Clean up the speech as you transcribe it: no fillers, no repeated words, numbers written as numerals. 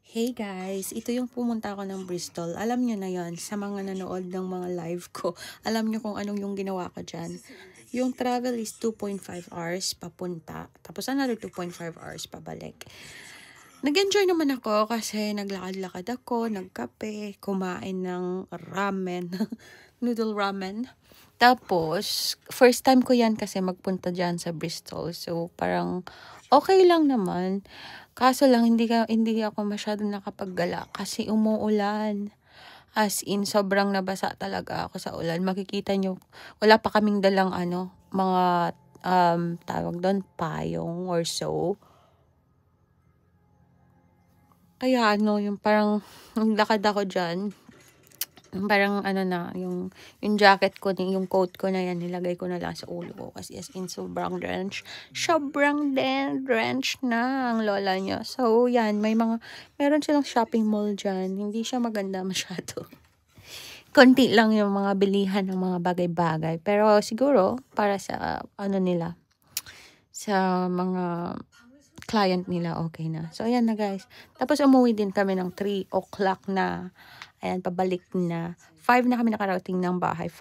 Hey guys, ito yung pumunta ako ng Bristol. Alam nyo na yon sa mga nanood ng mga live ko. Alam nyo kung anong yung ginawa ko dyan. Yung travel is 2.5 hours papunta. Tapos another 2.5 hours pabalik. Nag-enjoy naman ako kasi naglakad-lakad ako, nagkape, kumain ng ramen, noodle ramen. Tapos, first time ko yan kasi magpunta dyan sa Bristol. So, parang okay lang naman. Kaso lang, hindi ako masyadong nakapaggala kasi umuulan. As in, sobrang nabasa talaga ako sa ulan. Makikita nyo, wala pa kaming dalang mga tawag doon, payong or so. Kaya yung parang, naglakad ako dyan, parang yung jacket ko, yung coat ko na yan, nilagay ko na lang sa ulo ko kasi as in sobrang drenched na ang lola niya. So yan, meron silang shopping mall dyan, hindi siya maganda masyado. Konti lang yung mga bilihan ng mga bagay-bagay, pero siguro para sa nila, sa mga client nila, okay na. So, ayan na guys. Tapos, umuwi din kami ng 3 o'clock na. Ayan, pabalik na. 5 na kami nakarating ng bahay.